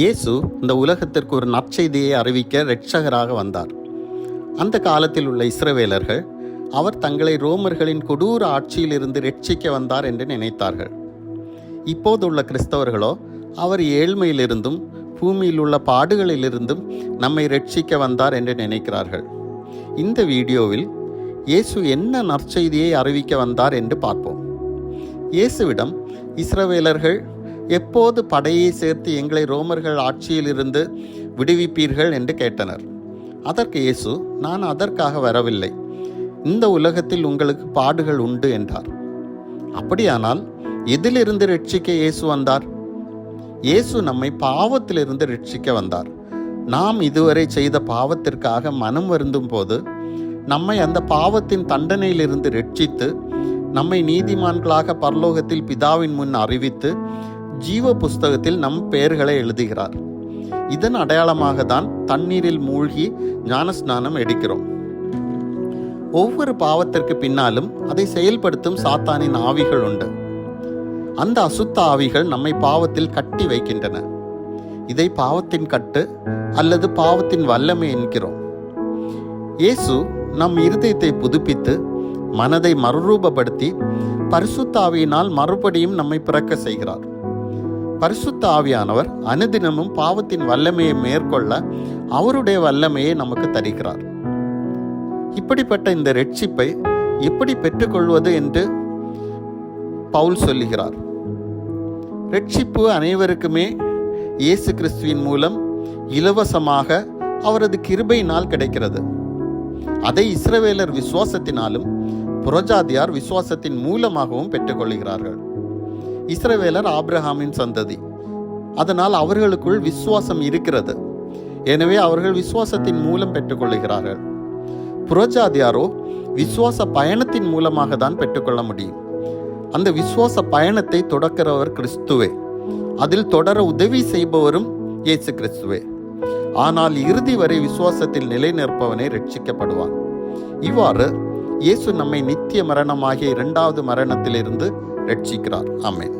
இயேசு இந்த உலகத்திற்கு ஒரு நற்செய்தியை அறிவிக்க இரட்சகராக வந்தார். அந்த காலத்தில் உள்ள இஸ்ரவேலர்கள் அவர் தங்களை ரோமர்களின் கொடூர ஆட்சியிலிருந்து இரட்சிக்க வந்தார் என்று நினைத்தார்கள். இப்போதுள்ள கிறிஸ்தவர்களோ அவர் ஏழ்மையிலிருந்தும் பூமியில் உள்ள பாடுகளிலிருந்தும் நம்மை இரட்சிக்க வந்தார் என்று நினைக்கிறார்கள். இந்த வீடியோவில் இயேசு என்ன நற்செய்தியை அறிவிக்க வந்தார் என்று பார்ப்போம். இயேசுவிடம் இஸ்ரவேலர்கள் எப்போது படையை சேர்த்து எங்களை ரோமர்கள் ஆட்சியிலிருந்து விடுவிப்பீர்கள் என்று கேட்டனர். அதற்கு இயேசு, நான் அதற்காக வரவில்லை, இந்த உலகத்தில் உங்களுக்கு பாடுகள் உண்டு என்றார். அப்படியானால் எதிலிருந்து ரட்சிக்க இயேசு வந்தார்? இயேசு நம்மை பாவத்திலிருந்து ரட்சிக்க வந்தார். நாம் இதுவரை செய்த பாவத்திற்காக மனம் வருந்தும் போது நம்மை அந்த பாவத்தின் தண்டனையிலிருந்து ரட்சித்து நம்மை நீதிமான்களாக பரலோகத்தில் பிதாவின் முன் அறிவித்து ஜீவ புஸ்தகத்தில் நம் பெயர்களை எழுதுகிறார். இதன் அடையாளமாக தான் தண்ணீரில் மூழ்கி ஞானஸ்நானம் எடுக்கிறோம். ஒவ்வொரு பாவத்திற்கு பின்னாலும் அதை செயல்படுத்தும் சாத்தானின் ஆவிகள் உண்டு. அந்த அசுத்த ஆவிகள் நம்மை பாவத்தில் கட்டி வைக்கின்றன. இதை பாவத்தின் கட்டு அல்லது பாவத்தின் வல்லமை என்கிறோம். இயேசு நம் இருதயத்தை புதுப்பித்து மனதை மறுரூபப்படுத்தி பரிசுத்த ஆவியினால் மறுபடியும் நம்மை பிறக்க செய்கிறார். பரிசுத்த ஆவியானவர் அனுதினமும் பாவத்தின் வல்லமையை மேற்கொள்ள அவருடைய வல்லமையை நமக்கு தருகிறார். இப்படிப்பட்ட இந்த இரட்சிப்பை எப்படி பெற்றுக்கொள்வது என்று பவுல் சொல்லுகிறார். இரட்சிப்பு அனைவருக்குமே இயேசு கிறிஸ்துவின் மூலம் இலவசமாக அவரது கிருபையினால் கிடைக்கிறது. அதை இஸ்ரவேலர் விசுவாசத்தினாலும் புறஜாதியார் விசுவாசத்தின் மூலமாகவும் பெற்றுக்கொள்கிறார்கள். இஸ்ரவேலர் ஆபிரகாமின் சந்ததி, அதனால் அவர்களுக்குள் விசுவாசம் இருக்கிறது. எனவே அவர்கள் விசுவாசத்தின் மூலம் பெற்றுக்கொள்கிறார்கள். புறஜாதியாரோ விசுவாச பயணத்தின் மூலமாக தான் பெற்றுக்கொள்ள முடியும். அந்த விசுவாச பயணத்தை தொடக்கிறவர் கிறிஸ்துவே, அதில் தொடர உதவி செய்பவரும் இயேசு கிறிஸ்துவே. ஆனால் இறுதி வரை விசுவாசத்தில் நிலை நிற்பவனே ரட்சிக்கப்படுவான். இவ்வாறு இயேசு நம்மை நித்திய மரணமாகிய இரண்டாவது மரணத்திலிருந்து ரட்சிக்கிறார். ஆமென்.